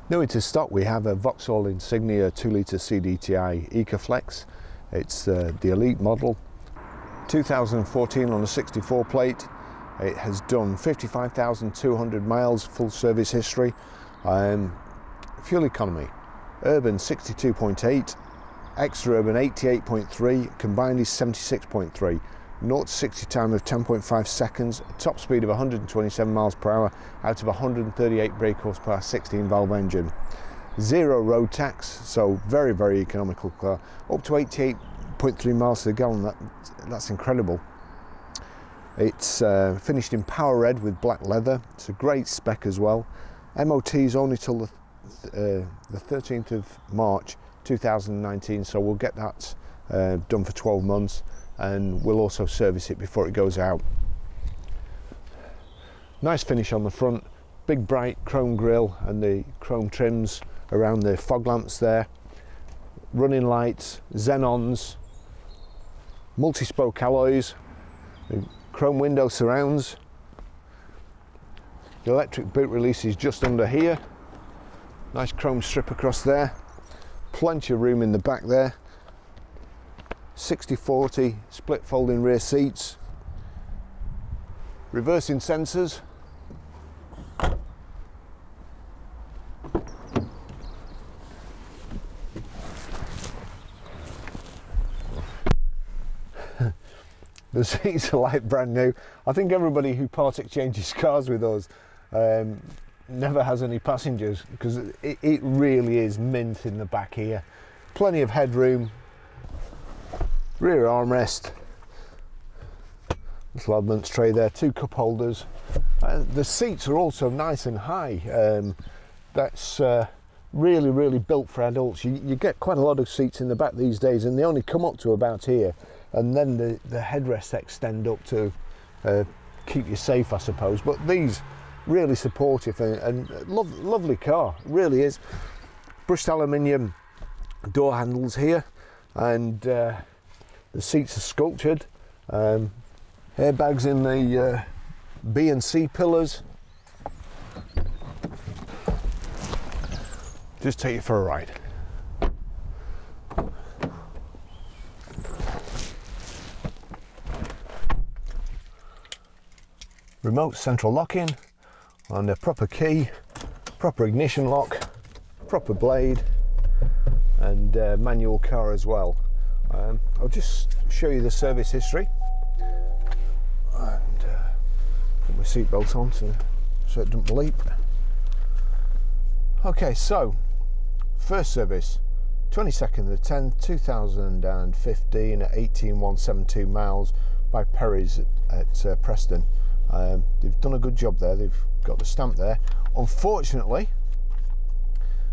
New into stock, we have a Vauxhall Insignia 2-litre CDTi ecoFLEX. It's the elite model, 2014 on a 64 plate. It has done 55,200 miles, full service history. Fuel economy, urban 62.8, extra urban 88.3, combined is 76.3. 0 to 60 time of 10.5 seconds, top speed of 127 miles per hour out of 138 brake horsepower 16 valve engine. Zero road tax, so very, very economical car. Up to 88.3 miles to the gallon, that's incredible. It's finished in power red with black leather. It's a great spec as well. MOT is only till the 13th of March 2019, so we'll get that done for 12 months. And we'll also service it before it goes out. Nice finish on the front, big bright chrome grille and the chrome trims around the fog lamps there, running lights, xenons, multi-spoke alloys, the chrome window surrounds. The electric boot release is just under here, nice chrome strip across there, plenty of room in the back there. 60/40 split folding rear seats, reversing sensors, the seats are like brand new. I think everybody who part exchanges cars with us never has any passengers, because it really is mint in the back here. Plenty of headroom. Rear armrest, little oddments tray there, 2 cup holders. The seats are also nice and high. That's really, really built for adults. You get quite a lot of seats in the back these days, and they only come up to about here, and then the headrests extend up to keep you safe, I suppose. But these really supportive and lovely car, really is. Brushed aluminium door handles here, and the seats are sculptured, airbags in the B and C pillars. Just take you for a ride. Remote central locking and a proper key, proper ignition lock, proper blade, and manual car as well. I'll just show you the service history and put my seatbelt on so it doesn't bleep. Okay, so first service, 22nd of the 10th 2015 at 18,172 miles by Perry's at Preston. They've done a good job there, they've got the stamp there. Unfortunately,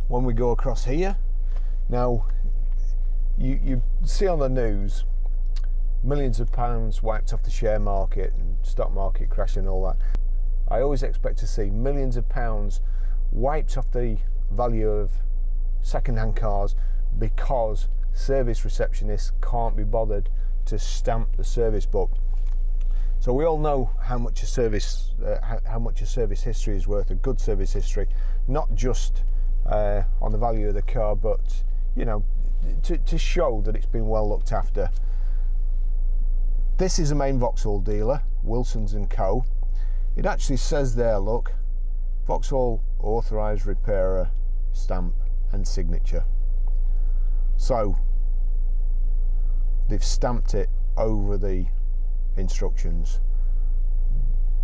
when we go across here, now you see on the news millions of pounds wiped off the share market and stock market crash and all that. I always expect to see millions of pounds wiped off the value of second-hand cars because service receptionists can't be bothered to stamp the service book. So we all know how much a service history is worth, a good service history, not just on the value of the car, but you know, to show that it's been well looked after. This is a main Vauxhall dealer, Wilsons & Co. It actually says there, look, Vauxhall authorised repairer, stamp and signature. So they've stamped it over the instructions.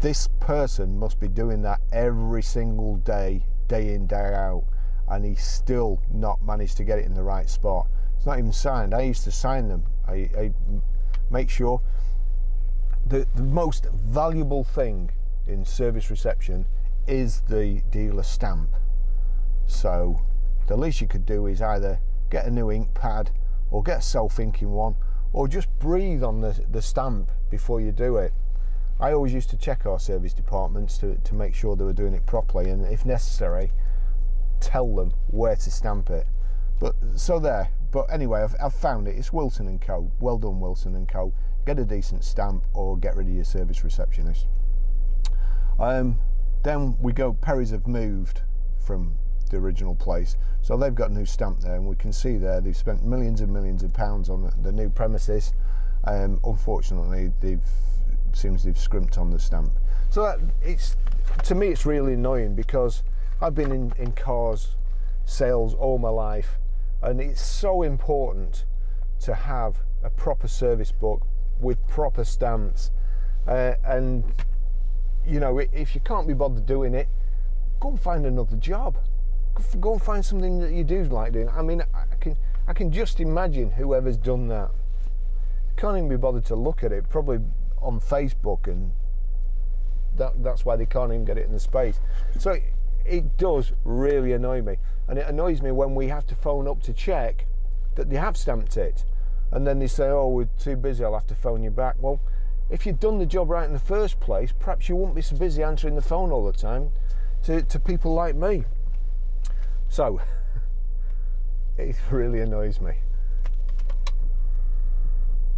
This person must be doing that every single day, day in, day out, and he's still not managed to get it in the right spot. It's not even signed. I used to sign them. I make sure the most valuable thing in service reception is the dealer stamp. So the least you could do is either get a new ink pad or get a self-inking one, or just breathe on the stamp before you do it. I always used to check our service departments to make sure they were doing it properly, and if necessary tell them where to stamp it. But so there. But anyway, I've found it. It's Wilson & Co. Well done, Wilson & Co. Get a decent stamp or get rid of your service receptionist. Then we go, Perry's have moved from the original place. So they've got a new stamp there, and we can see there they've spent millions and millions of pounds on the new premises. Unfortunately, seems they've scrimped on the stamp. So to me it's really annoying, because I've been in cars sales all my life, and it's so important to have a proper service book with proper stamps, and you know, if you can't be bothered doing it, go and find another job. Go and find something that you do like doing. I mean, I can just imagine whoever's done that can't even be bothered to look at it, probably on Facebook, and that's why they can't even get it in the space. So it does really annoy me, and it annoys me when we have to phone up to check that they have stamped it, and then they say, oh, we're too busy, I'll have to phone you back. Well, if you'd done the job right in the first place, perhaps you wouldn't be so busy answering the phone all the time to people like me. So it really annoys me.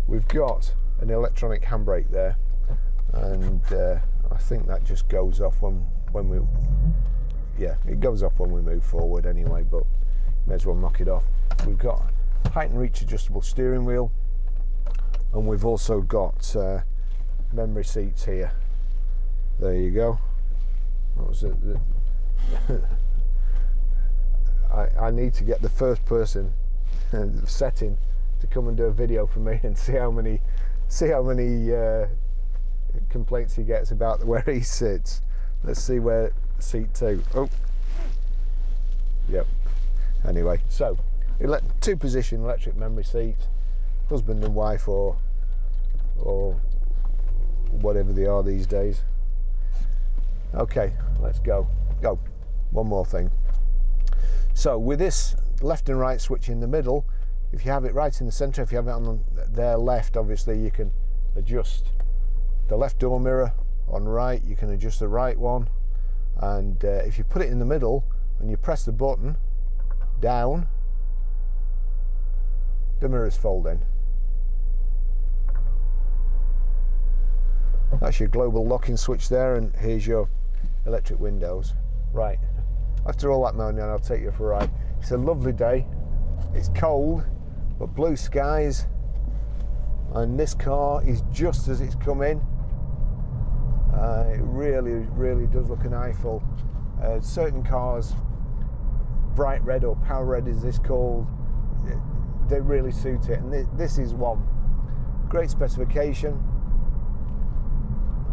We've got an electronic handbrake there, and I think that just goes off when we, yeah, it goes off when we move forward anyway, but may as well knock it off. We've got height and reach adjustable steering wheel, and we've also got memory seats here. There you go. What was it? I need to get the first person setting to come and do a video for me and see how many complaints he gets about where he sits. Let's see where seat 2. Oh, yep. Anyway, so 2-position electric memory seat, husband and wife, or whatever they are these days. Okay, let's go. One more thing. So with this left and right switch in the middle, if you have it right in the centre, if you have it on their left, obviously you can adjust the left door mirror. On right, you can adjust the right one, and if you put it in the middle and you press the button down, the mirrors fold in. That's your global locking switch there, and here's your electric windows. Right, after all that moaning, I'll take you for a ride. It's a lovely day, it's cold, but blue skies, and this car is just as it's come in. It really does look an eyeful. Certain cars, bright red or power red is this called, they really suit it, and this is one. Great specification.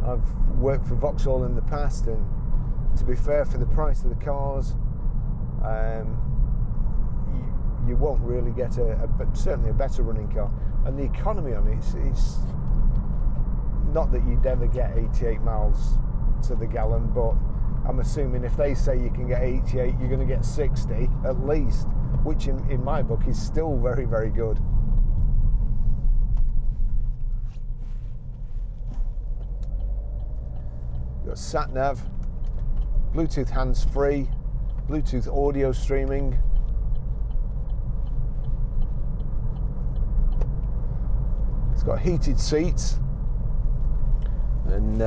I've worked for Vauxhall in the past, and to be fair, for the price of the cars, you won't really get certainly a better running car, and the economy on it is not that you'd ever get 88 miles to the gallon, but I'm assuming if they say you can get 88, you're going to get 60 at least, which in my book is still very, very good. You've got sat nav, Bluetooth hands-free, Bluetooth audio streaming. It's got heated seats, and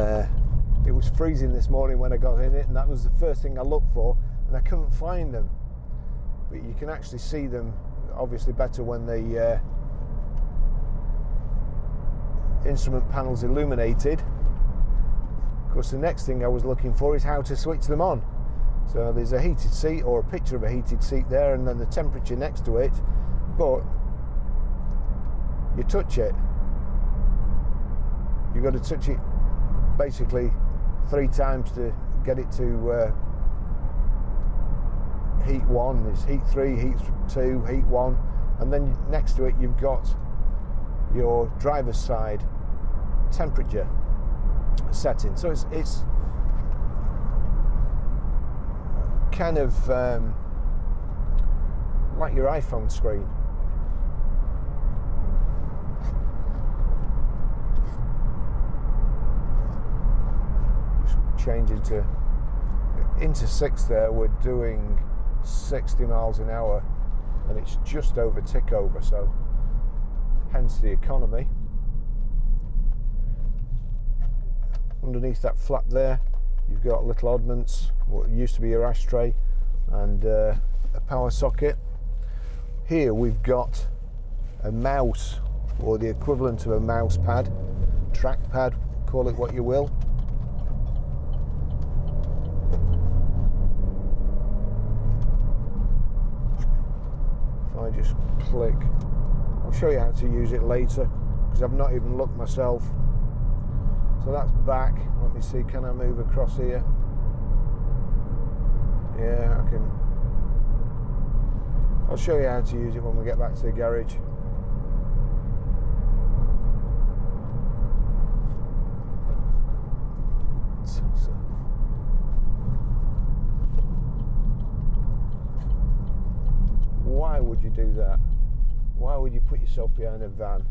it was freezing this morning when I got in it, and that was the first thing I looked for, and I couldn't find them. But you can actually see them obviously better when the instrument panel's illuminated. Of course, the next thing I was looking for is how to switch them on. So there's a heated seat, or a picture of a heated seat there, and then the temperature next to it, but you touch it. You've got to touch it basically 3 times to get it to heat 1. There's heat 3, heat 2, heat 1, and then next to it you've got your driver's side temperature setting. So it's kind of like your iPhone screen. Change into 6 there, we're doing 60 miles an hour, and it's just over tick over, so hence the economy. Underneath that flap there, you've got little oddments, what used to be your ashtray, and a power socket. Here we've got a mouse, or the equivalent of a mouse pad, track pad, call it what you will. If I just click, I'll show you how to use it later because I've not even looked myself. So that's back. Let me see, can I move across here? Yeah, I can. I'll show you how to use it when we get back to the garage. Why would you do that? Why would you put yourself behind a van?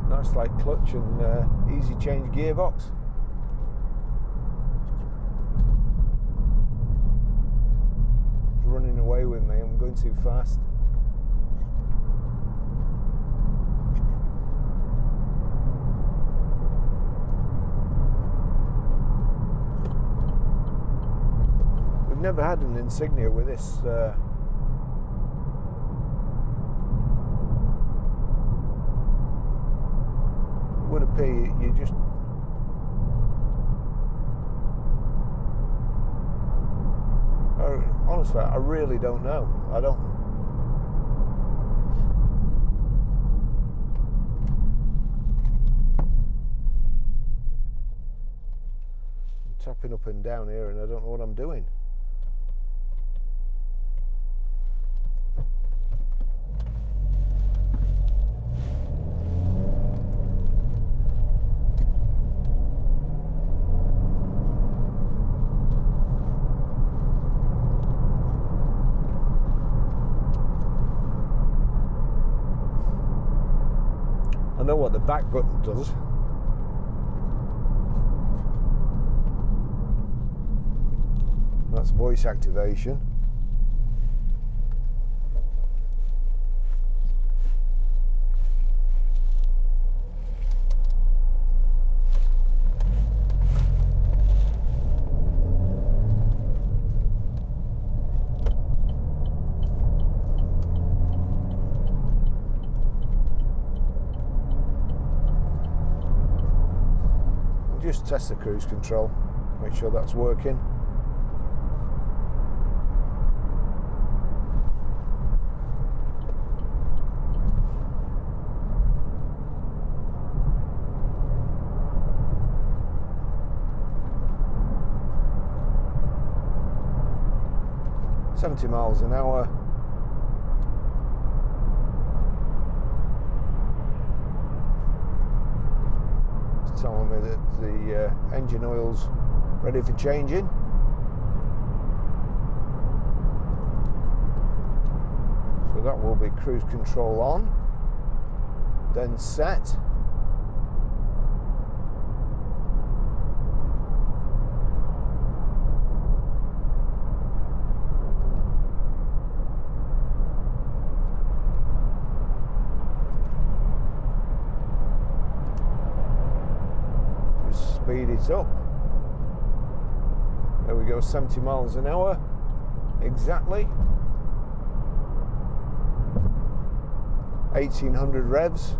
Nice light clutch and easy change gearbox. It's running away with me, I'm going too fast. We've never had an Insignia with this would appear you just honestly I really don't know. I'm tapping up and down here and I don't know what I'm doing. I know what the back button does. That's voice activation. Just test the cruise control, make sure that's working. $70 miles an hour. Telling me that the engine oil's ready for changing. So that will be cruise control on, then set. Speed it up. There we go, 70 miles an hour exactly. 1800 revs.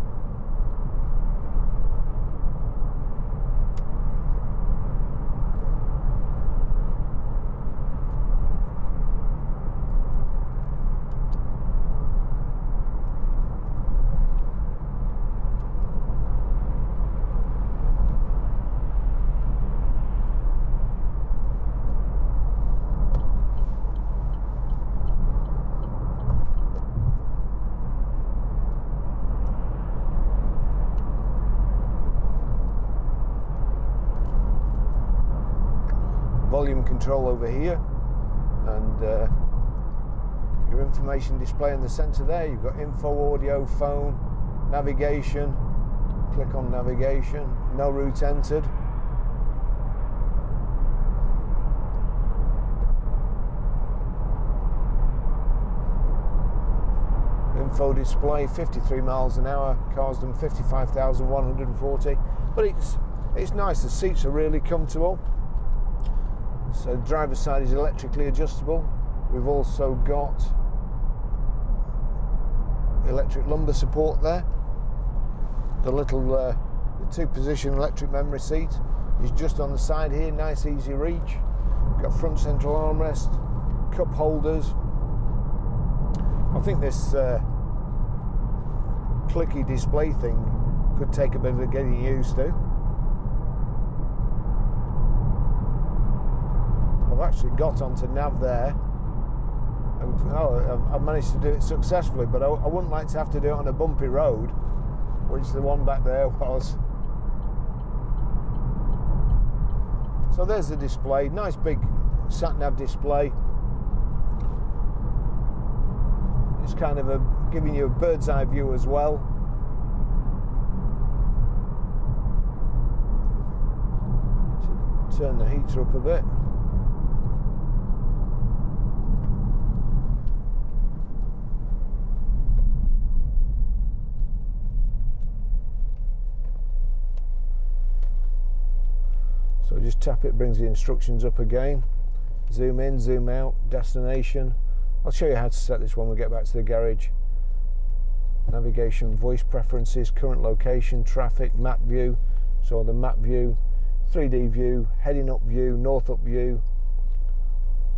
volume control over here, and your information display in the center there. You've got info, audio, phone, navigation. Click on navigation, no route entered. Info display, 53 miles an hour, car's done 55,140, but it's nice. The seats are really comfortable. So the driver's side is electrically adjustable. We've also got electric lumbar support there. The little the 2-position electric memory seat is just on the side here, nice easy reach. Got front central armrest, cup holders. I think this clicky display thing could take a bit of getting used to. I've actually got onto nav there, and I've managed to do it successfully, but I wouldn't like to have to do it on a bumpy road, which the one back there was. So there's the display, nice big sat-nav display. It's kind of giving you a bird's eye view as well. Turn the heater up a bit. So just tap it, brings the instructions up again. Zoom in, zoom out, destination. I'll show you how to set this when we get back to the garage. Navigation, voice preferences, current location, traffic, map view. So the map view, 3D view, heading up view, north up view.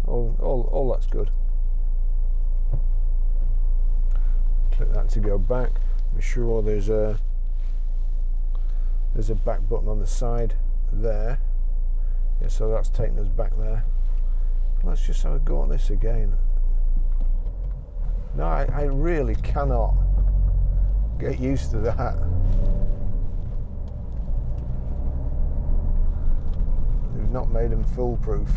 All that's good. Click that to go back. Be sure there's a back button on the side there. Yeah, so that's taking us back there. Let's just have a go at this again. No, I really cannot get used to that. They've not made them foolproof.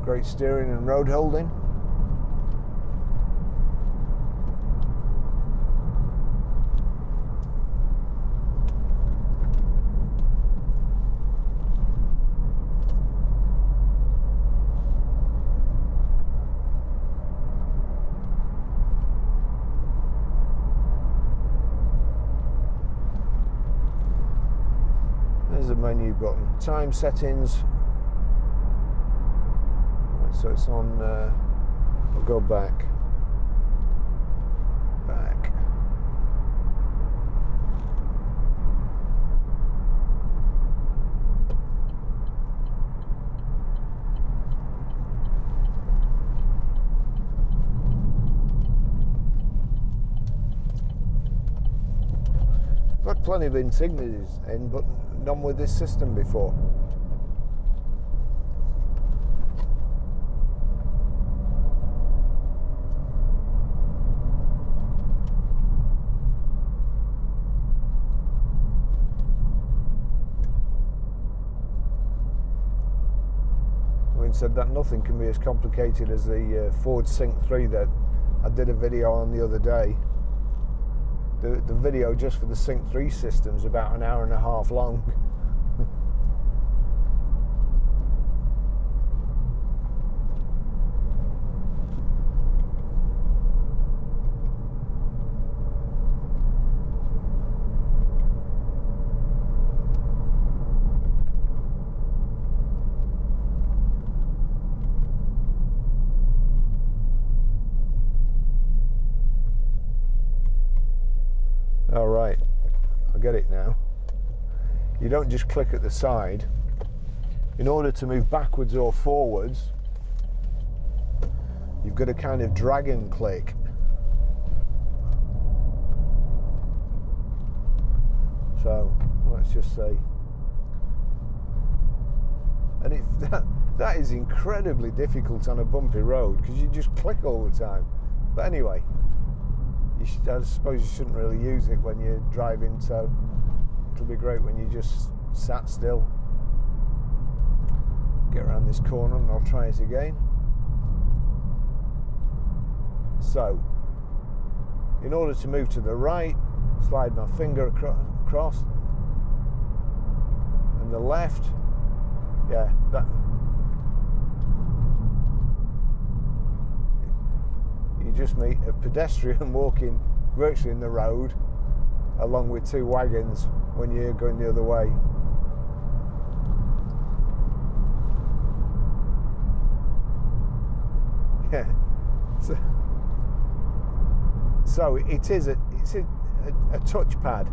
Great steering and road holding. There's the menu button. Time settings. Right, so it's on. We'll go back. Back. I've had plenty of Insignias in, but none with this system before. Having said that, nothing can be as complicated as the Ford Sync 3 that I did a video on the other day. The video just for the Sync 3 system is about an hour and a half long. All right, I get it now. You don't just click at the side. In order to move backwards or forwards, you've got to kind of drag and click. So let's just say, and that is incredibly difficult on a bumpy road because you just click all the time. But anyway, I suppose you shouldn't really use it when you're driving, so it'll be great when you just sat still. Get around this corner and I'll try it again. So, in order to move to the right, slide my finger across, and the left, yeah, that. You just meet a pedestrian walking virtually in the road, along with two wagons when you're going the other way. Yeah. So it's a touchpad,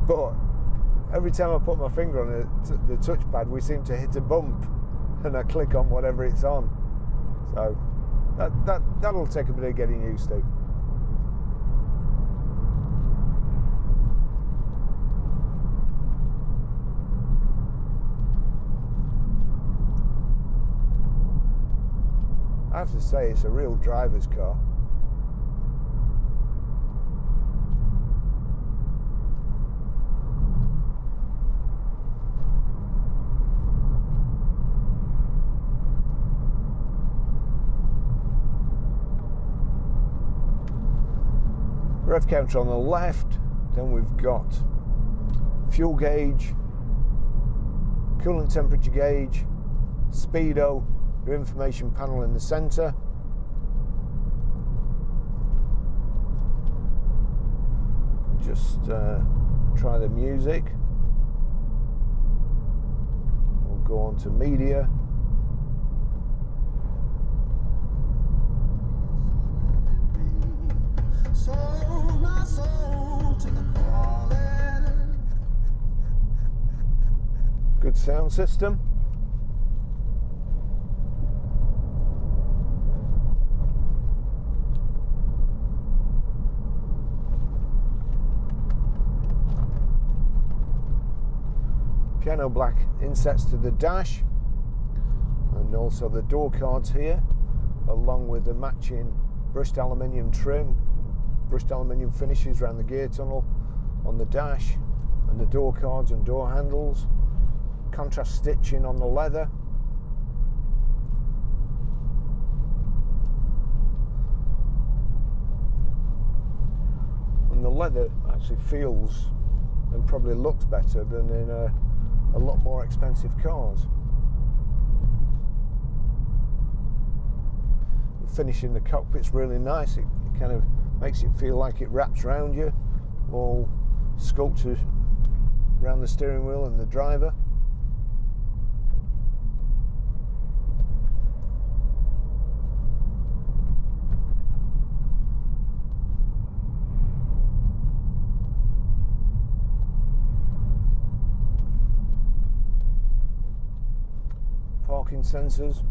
but every time I put my finger on the touchpad, we seem to hit a bump, and I click on whatever it's on. So that'll take a bit of getting used to. I have to say, it's a real driver's car. Rev counter on the left, then we've got fuel gauge, coolant temperature gauge, speedo, your information panel in the centre. Just try the music. We'll go on to media. Good sound system. Piano black insets to the dash, and also the door cards here, along with the matching brushed aluminium trim, brushed aluminium finishes around the gear tunnel on the dash, and the door cards and door handles, contrast stitching on the leather. And the leather actually feels and probably looks better than in a lot more expensive cars. The finish in the cockpit's really nice. It kind of makes it feel like it wraps around you, all sculpted around the steering wheel and the driver. Parking sensors.